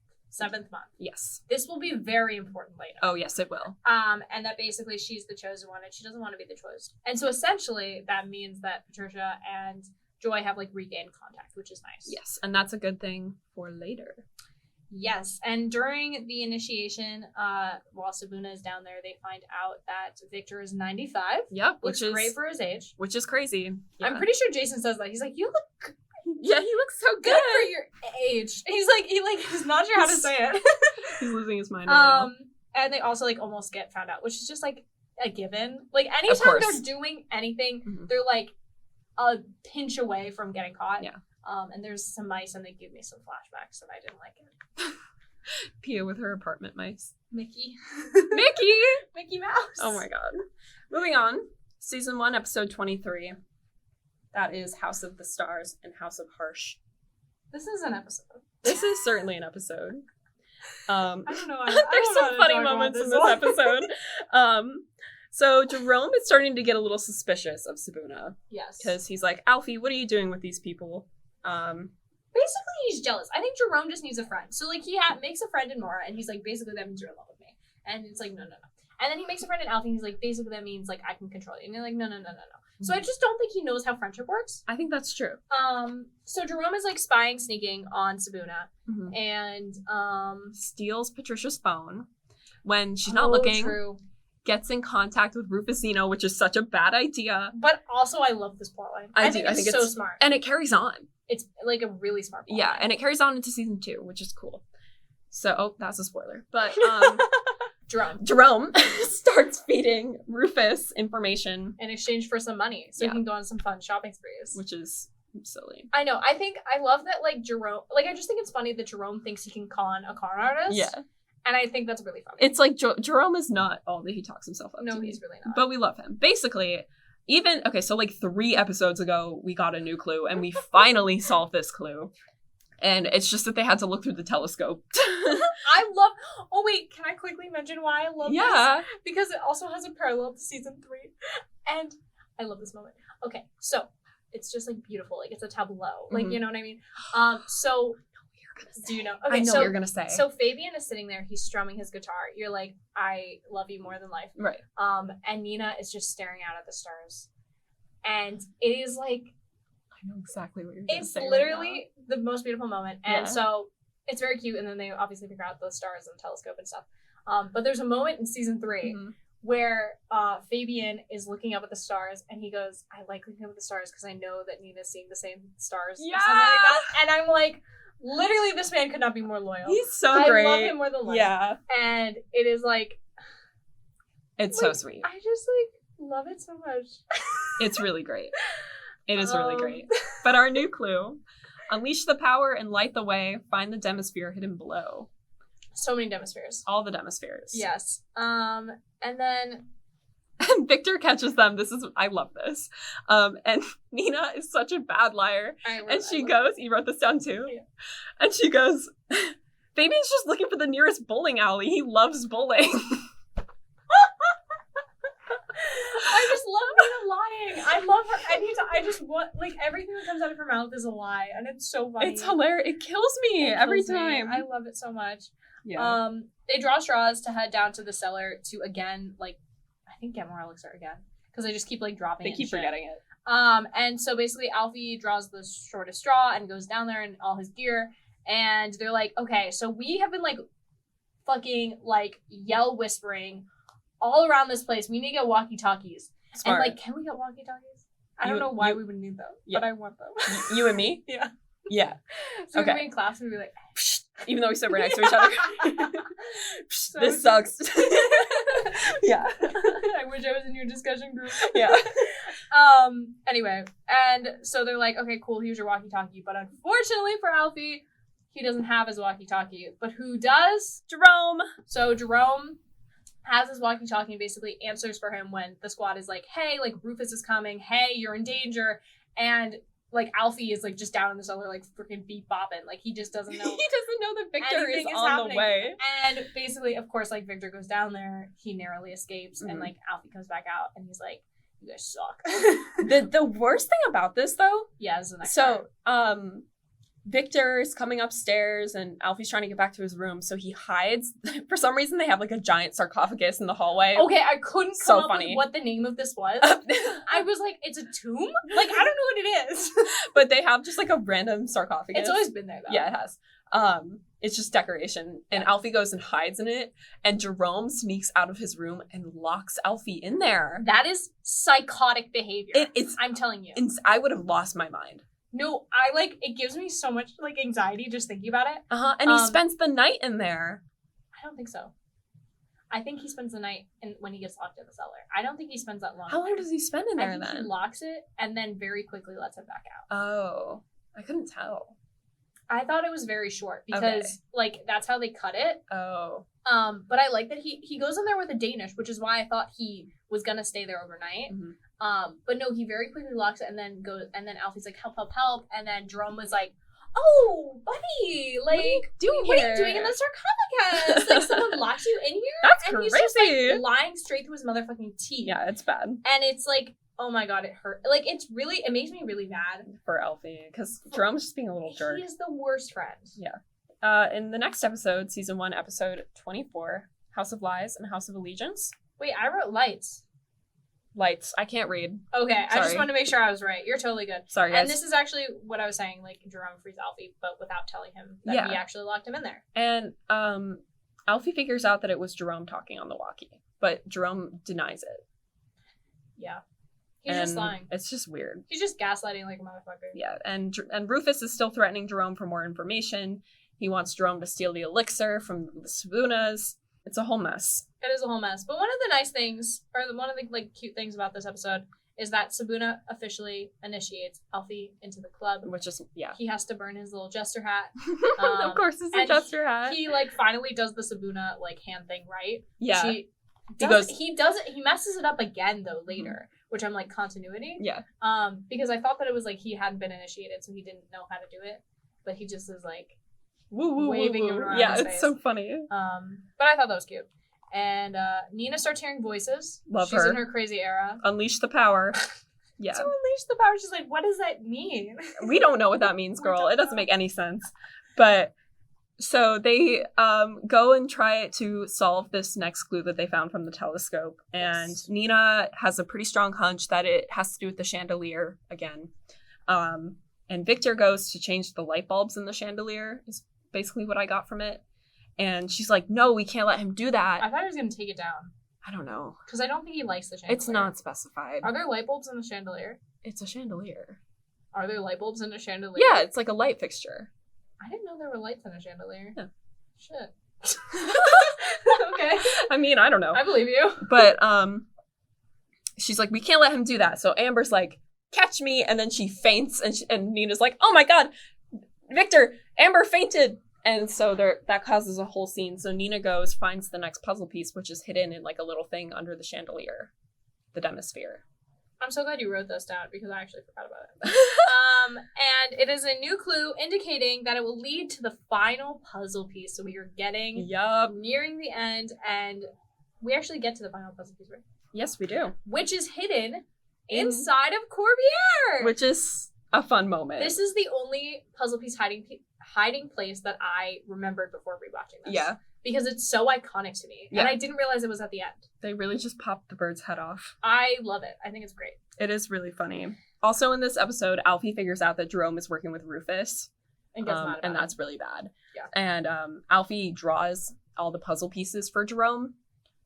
Yes. This will be very important later. Oh, yes, it will. And that basically she's the chosen one and she doesn't want to be the chosen. And so essentially that means that Patricia and Joy have like regained contact, which is nice. Yes, and that's a good thing for later. Yes, and during the initiation, while Sabuna is down there, they find out that Victor is 95. Yep, Looks great for his age. Which is crazy. Yeah. I'm pretty sure Jason says that. He's like, you look yeah, he looks so good for your age. He's not sure how to say it. He's losing his mind a little. And they also like almost get found out, which is just like a given. Like anytime they're doing anything, they're like a pinch away from getting caught. Yeah. And there's some mice and they give me some flashbacks and I didn't like it. Pia with her apartment mice. Mickey Mouse. Oh my god. Moving on. Season 1, episode 23. That is House of the Stars and House of Harsh. This is an episode. This is certainly an episode. I don't know. There's some funny moments in this episode. So Jerome is starting to get a little suspicious of Sabuna. Yes. Because he's like, Alfie, what are you doing with these people? Basically, he's jealous. I think Jerome just needs a friend. So, like, he makes a friend in Mora, and he's like, basically, that means you're in love with me. And it's like, no. And then he makes a friend in Alfie, and he's like, basically, that means, like, I can control you. And you're like, no. So I just don't think he knows how friendship works. I think that's true. So Jerome is, like, sneaking on Sabuna, and, steals Patricia's phone when she's not looking. True. Gets in contact with Rufusino, which is such a bad idea. But also, I love this plotline. I think it's so smart. And it carries on. It's like a really smart plotline. Yeah, and it carries on into season 2, which is cool. So, that's a spoiler. But Jerome starts feeding Rufus information. In exchange for some money. So he can go on some fun shopping sprees. Which is silly. I know. I love that, like, Jerome... Like, I just think it's funny that Jerome thinks he can con a con artist. Yeah. And I think that's really funny. It's like Jerome is not all that he talks himself up to. No, he's really not. But we love him. Basically, so like 3 episodes ago, we got a new clue, and we finally solved this clue. And it's just that they had to look through the telescope. Oh wait, can I quickly mention why I love this? Because it also has a parallel to season 3. And I love this moment. Okay, so it's just like beautiful. Like it's a tableau. Like, you know what I mean? So... Do you know? Okay, I know what you're gonna say. So Fabian is sitting there. He's strumming his guitar. You're like, I love you more than life. Right. And Nina is just staring out at the stars, and it is like, I know exactly what you're gonna say. It's literally the most beautiful moment, and so it's very cute. And then they obviously figure out the stars and the telescope and stuff. But there's a moment in season 3 where Fabian is looking up at the stars, and he goes, "I like looking up at the stars because I know that Nina's seeing the same stars." Yeah. Or something like that. And I'm like. Literally, this man could not be more loyal. He's so great. I love him more than life. Yeah. And it is like... It's so sweet. I just, like, love it so much. It's really great. It is really great. But our new clue, unleash the power and light the way, find the Demisphere hidden below. So many Demispheres. All the Demispheres. Yes. And then... And Victor catches them. I love this. And Nina is such a bad liar. And she goes, you wrote this down too? Yeah. And she goes, Fabian's just looking for the nearest bowling alley. He loves bowling. I just love Nina lying. I love her. I just want, like, everything that comes out of her mouth is a lie. And it's so funny. It's hilarious. It kills me every time. I love it so much. Yeah. They draw straws to head down to the cellar to, again, like, I think get more elixir again because they just keep like dropping it. They keep forgetting it. And so basically Alfie draws the shortest straw and goes down there in all his gear, and they're like, okay, so we have been like fucking like yell whispering all around this place. We need to get walkie-talkies. Smart. And like, can we get walkie-talkies? I don't know why we would need them, but I want them. You and me? Yeah. Yeah. So we'd be in class and we'd be like, even though we sit right next to each other. This sucks. Yeah. I wish I was in your discussion group. Yeah. Anyway, and so they're like, okay, cool, here's your walkie-talkie. But unfortunately for Alfie, he doesn't have his walkie-talkie. But who does? Jerome. So Jerome has his walkie-talkie and basically answers for him when the squad is like, hey, like, Rufus is coming. Hey, you're in danger. And like Alfie is like just down in the cellar like freaking beat bopping. Like he just doesn't know. He doesn't know that Victor is anything on happening. the way. And basically, of course, like Victor goes down there, he narrowly escapes, and like Alfie comes back out and he's like, "You guys suck." The worst thing about this though, yeah, this is the next part. Victor's coming upstairs and Alfie's trying to get back to his room, so he hides. For some reason, they have like a giant sarcophagus in the hallway. Okay, I couldn't So come up funny. with what the name of this was. I was like, it's a tomb? Like, I don't know what it is. But they have just like a random sarcophagus. It's always been there, though. Yeah, it has. It's just decoration. And Alfie goes and hides in it, and Jerome sneaks out of his room and locks Alfie in there. That is psychotic behavior. I'm telling you. I would have lost my mind. No, it gives me so much, like, anxiety just thinking about it. And he spends the night in there. I don't think so. I think he spends the night when he gets locked in the cellar. I don't think he spends that long. How long does he spend in there, I think then? he locks it and then very quickly lets him back out. Oh, I couldn't tell. I thought it was very short because, like, that's how they cut it. Oh. But I like that he goes in there with a Danish, which is why I thought he was gonna stay there overnight. Mm-hmm. But no, he very quickly locks it and then goes, and then Alfie's like, help, help, help. And then Jerome was like, oh, buddy, like, what are you doing in the sarcophagus? Like, someone locks you in here? That's and crazy. He's just, like, lying straight through his motherfucking teeth. Yeah, it's bad. And it's like, oh my god, it hurt. Like, it makes me really mad. For Alfie, because Jerome's just being a little jerk. He is the worst friend. Yeah. In the next episode, season 1, episode 24, House of Lies and House of Allegiance. Wait, I wrote lights. Lights. I can't read. Okay, I just Sorry. wanted to make sure I was right. You're totally good. Sorry, guys. And this is actually what I was saying, like, Jerome frees Alfie, but without telling him that he actually locked him in there. And Alfie figures out that it was Jerome talking on the walkie, but Jerome denies it. Yeah. He's just lying. It's just weird. He's just gaslighting like a motherfucker. Yeah, and Rufus is still threatening Jerome for more information. He wants Jerome to steal the elixir from the Sabunas. It's a whole mess. It is a whole mess. But one of the nice things, or one of the like cute things about this episode, is that Sabuna officially initiates Alfie into the club. Which is, yeah. He has to burn his little jester hat. Of course, it's a jester hat. He like finally does the Sabuna like hand thing right. Yeah. He messes it up again though later, which I'm like continuity. Yeah. Because I thought that it was like he hadn't been initiated, so he didn't know how to do it. But he just is like waving it around. Yeah, his it's face. so funny. But I thought that was cute. And Nina starts hearing voices. She's in her crazy era. Unleash the power. Yeah. To unleash the power. She's like, what does that mean? We don't know what that means, girl. It doesn't make any sense. But so they go and try to solve this next clue that they found from the telescope. And Nina has a pretty strong hunch that it has to do with the chandelier again. And Victor goes to change the light bulbs in the chandelier, is basically what I got from it. And she's like, no, we can't let him do that. I thought he was going to take it down. I don't know. Because I don't think he likes the chandelier. It's not specified. Are there light bulbs in the chandelier? It's a chandelier. Are there light bulbs in a chandelier? Yeah, it's like a light fixture. I didn't know there were lights in a chandelier. Yeah. Shit. Okay. I mean, I don't know. I believe you. But she's like, we can't let him do that. So Amber's like, catch me. And then she faints. And Nina's like, oh my God, Victor, Amber fainted. And so that causes a whole scene. So Nina goes, finds the next puzzle piece, which is hidden in like a little thing under the chandelier, the Demisphere. I'm so glad you wrote this down because I actually forgot about it. And it is a new clue indicating that it will lead to the final puzzle piece. So we are getting nearing the end, and we actually get to the final puzzle piece, right? Yes, we do. Which is hidden inside of Corbière. Which is a fun moment. This is the only puzzle piece hiding place that I remembered before rewatching this. Yeah. Because it's so iconic to me. Yeah. And I didn't realize it was at the end. They really just popped the bird's head off. I love it. I think it's great. It is really funny. Also in this episode, Alfie figures out that Jerome is working with Rufus. And gets mad about and it. that's really bad. Yeah. And Alfie draws all the puzzle pieces for Jerome,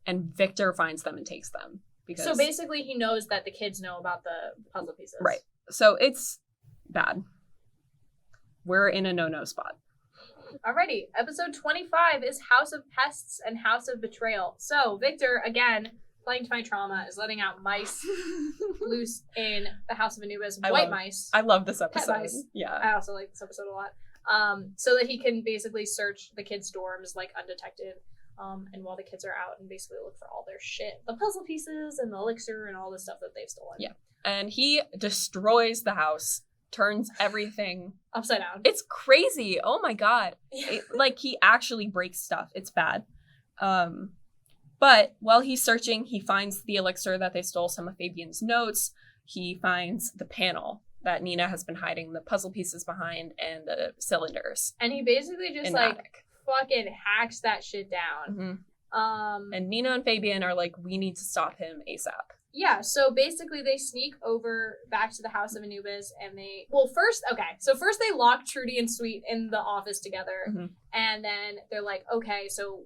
and Victor finds them and takes them. So basically he knows that the kids know about the puzzle pieces. Right. So it's bad. We're in a no-no spot. Alrighty, episode 25 is House of Pests and House of Betrayal. So, Victor, again, playing to my trauma, is letting out mice loose in the House of Anubis. Mice. I love this episode. Pet mice. Yeah. I also like this episode a lot. So that he can basically search the kids' dorms, like, undetected. And while the kids are out and basically look for all their shit. The puzzle pieces and the elixir and all the stuff that they've stolen. Yeah. And he destroys the house, turns everything upside down. It's crazy. Oh my god. Like, he actually breaks stuff. It's bad. But while he's searching, he finds the elixir that they stole some of Fabian's notes. He finds the panel that Nina has been hiding the puzzle pieces behind and the cylinders. And he basically just fucking hacks that shit down. And Nina and Fabian are like, we need to stop him ASAP. Yeah, so basically they sneak over back to the House of Anubis and first they lock Trudy and Sweet in the office together. And then they're like, okay, so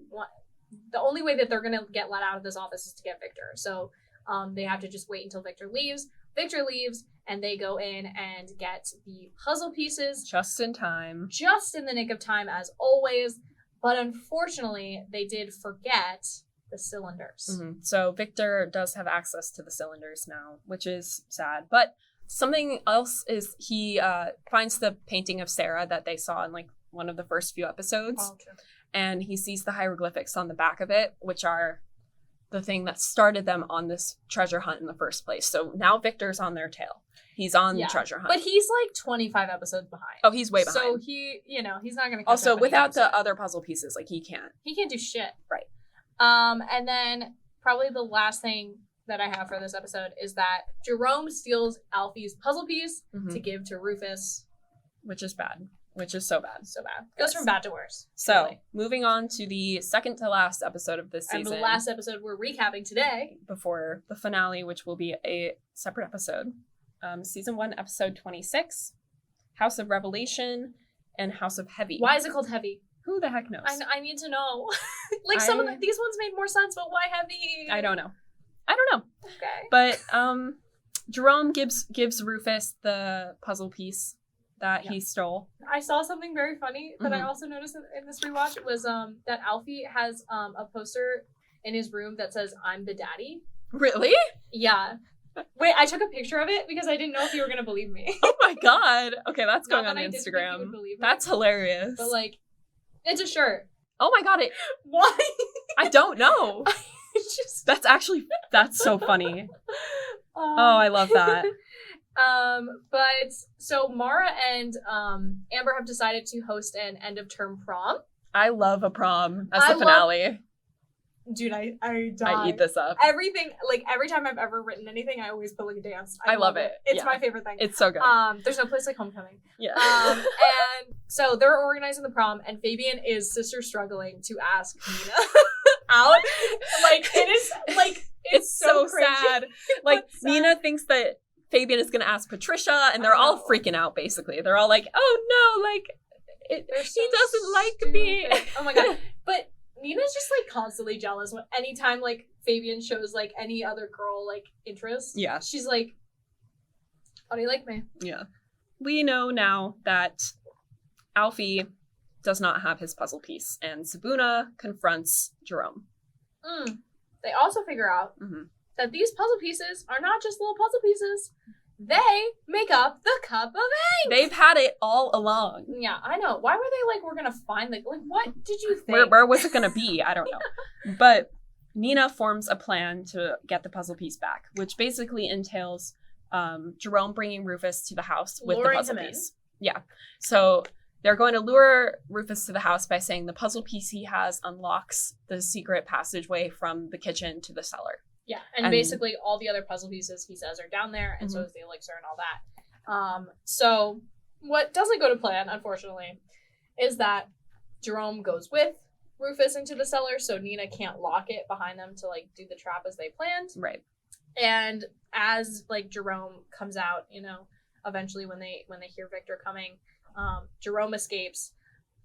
the only way that they're going to get let out of this office is to get Victor. So they have to just wait until Victor leaves. Victor leaves and they go in and get the puzzle pieces. Just in time. Just in the nick of time, as always. But unfortunately, they did forget the cylinders. So Victor does have access to the cylinders now, which is sad. But something else is he finds the painting of Sarah that they saw in like one of the first few episodes. Oh, true. And he sees the hieroglyphics on the back of it, which are the thing that started them on this treasure hunt in the first place. So now Victor's on their tail. He's on the treasure hunt. But he's like 25 episodes behind. Oh, he's way behind. So he's not going to catch also, up without the other puzzle pieces, like, he can't. He can't do shit. Right. And then probably the last thing that I have for this episode is that Jerome steals Alfie's puzzle piece to give to Rufus. Which is bad. Which is so bad. So bad. Goes from bad to worse. So, really. Moving on to the second to last episode of this season. And the last episode we're recapping today. Before the finale, which will be a separate episode. Season 1, episode 26. House of Revelation and House of Heavy. Why is it called Heavy? Who the heck knows? I need to know. Like, some of these ones made more sense, but why Heavy? I don't know. Okay. But Jerome gives Rufus the puzzle piece that he stole. I saw something very funny that I also noticed in this rewatch was that Alfie has a poster in his room that says, "I'm the daddy." Really? Yeah. Wait, I took a picture of it because I didn't know if you were going to believe me. Oh my god. Okay, that's going on Instagram. Instagram. Didn't believe me, That's hilarious. but like, it's a shirt. Oh my god, Why? I don't know. Just... That's so funny. I love that. But so Mara and Amber have decided to host an end of term prom. I love a prom as the finale. Dude, I die. I eat this up. Everything, like, every time I've ever written anything, I always put like a dance. I love it. It's my favorite thing. It's so good. There's no place like homecoming. Yeah. And so they're organizing the prom, and Fabian is sister struggling to ask Nina out. Like, it is like it's so sad. Like, Nina thinks that Fabian is gonna ask Patricia, and they're all freaking out. Basically, they're all like, "Oh no, like he doesn't like me." Oh my god! But Nina's just like constantly jealous when anytime like Fabian shows like any other girl like interest. Yeah. She's like, "How do you like me?" Yeah. We know now that Alfie does not have his puzzle piece, and Sabuna confronts Jerome. They also figure out that these puzzle pieces are not just little puzzle pieces. They make up the cup of ink. They've had it all along. Yeah, I know. Why were they like, we're going to find like what did you think? Where was it going to be? I don't know. But Nina forms a plan to get the puzzle piece back, which basically entails Jerome bringing Rufus to the house with the puzzle piece. Yeah. So they're going to lure Rufus to the house by saying the puzzle piece he has unlocks the secret passageway from the kitchen to the cellar. Yeah, and basically all the other puzzle pieces he says are down there, and so is the elixir and all that. So what doesn't go to plan, unfortunately, is that Jerome goes with Rufus into the cellar, so Nina can't lock it behind them to like do the trap as they planned. Right. And as like Jerome comes out, you know, eventually when they hear Victor coming, Jerome escapes.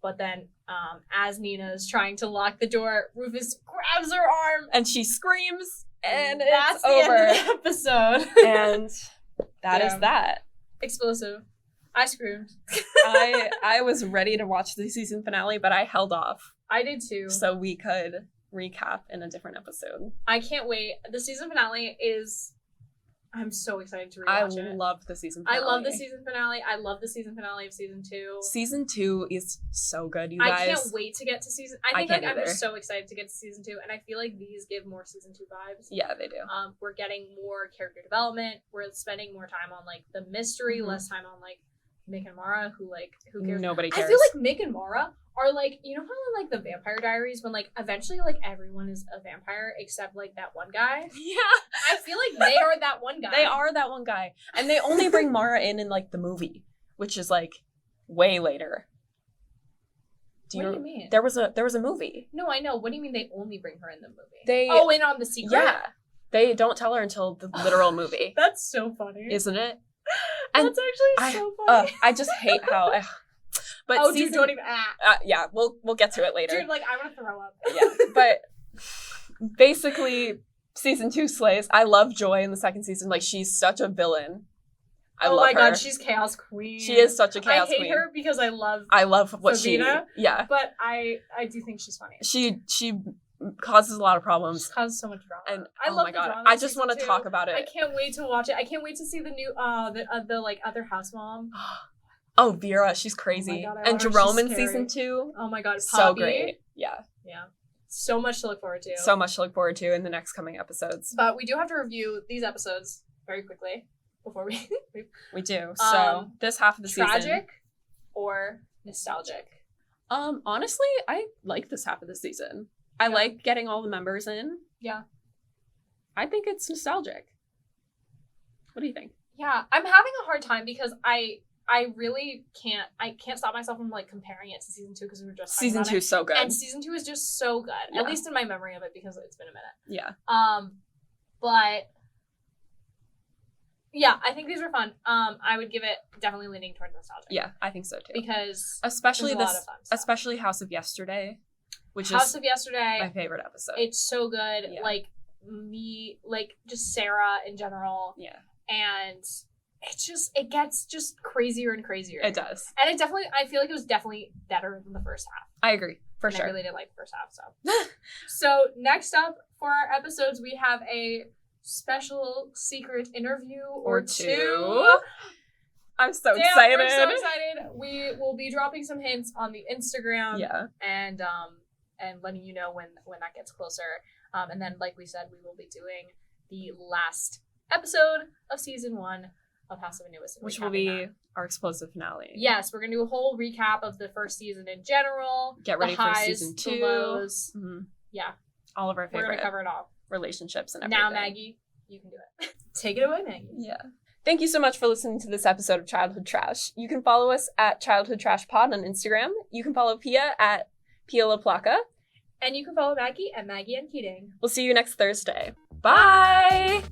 But then, as Nina is trying to lock the door, Rufus grabs her arm and she screams. And that's it's over. The end of the episode. And that is that. Explosive. I screamed. I was ready to watch the season finale, but I held off. I did too. So we could recap in a different episode. I can't wait. The season finale is... I'm so excited to rewatch it. I love the season finale. I love the season finale. I love the season finale of season 2. Season 2 is so good, you guys. I can't wait to get to season... I think I'm just so excited to get to season 2, and I feel like these give more season 2 vibes. Yeah, they do. We're getting more character development. We're spending more time on, like, the mystery, less time on, like, Mick and Mara, who cares? Nobody cares. I feel like Mick and Mara are like, you know how in like the Vampire Diaries when like eventually like everyone is a vampire except like that one guy? Yeah. I feel like they are that one guy. They are that one guy. And they only bring Mara in like the movie, which is like way later. What do you mean? There was a movie. No, I know. What do you mean they only bring her in the movie? They in on the secret? Yeah. They don't tell her until the literal movie. That's so funny. Isn't it? And that's actually so funny. I just hate how but dude, don't even yeah, we'll get to it later. Dude, like I want to throw up. Yeah. But basically season 2 slays. I love Joy in the second season. Like she's such a villain. I love her. Oh my god, she's Chaos Queen. She is such a Chaos Queen. I hate her because I love what Sabina, yeah. But I do think she's funny. She causes a lot of problems. She causes so much drama. And I love my the god, drama. I just want to talk about it. I can't wait to watch it. I can't wait to see the new the like other house mom. Oh, Vera, she's crazy. Oh my god, and Jerome in season 2. Oh my god, Poppy. So great. Yeah. Yeah. So much to look forward to. So much to look forward to in the next coming episodes. But we do have to review these episodes very quickly before we We do. So this half of the season. Tragic or nostalgic? Honestly, I like this half of the season. I like getting all the members in. Yeah. I think it's nostalgic. What do you think? Yeah, I'm having a hard time because I really can't stop myself from like comparing it to season 2 because we were just season 2 is so good. And season 2 is just so good. Yeah. At least in my memory of it because it's been a minute. Yeah. But yeah, I think these were fun. I would give it definitely leaning towards nostalgia. Yeah, I think so too. Because especially there's a lot of fun stuff. especially House of Yesterday, which House is of Yesterday, my favorite episode. It's so good. Yeah. Like just Sarah in general. Yeah. And it gets just crazier and crazier. It does. And I feel like it was definitely better than the first half. I agree. For and sure. I really did like the first half, so. So next up for our episodes, we have a special secret interview or two. I'm so Damn, excited. We're so excited. We will be dropping some hints on the Instagram. Yeah. And letting you know when that gets closer. And then, like we said, we will be doing the last episode of season 1 of House of Anubis, which will be our explosive finale. Yes, we're gonna do a whole recap of the first season in general. Get ready for highs, season 2. The lows. Mm-hmm. Yeah, all of our favorite. We're gonna cover it all. Relationships and everything. Now, Maggie, you can do it. Take it away, Maggie. Yeah. Thank you so much for listening to this episode of Childhood Trash. You can follow us at Childhood Trash Pod on Instagram. You can follow Pia at Pia La Placa. And you can follow Maggie at Maggie and Keating. We'll see you next Thursday. Bye!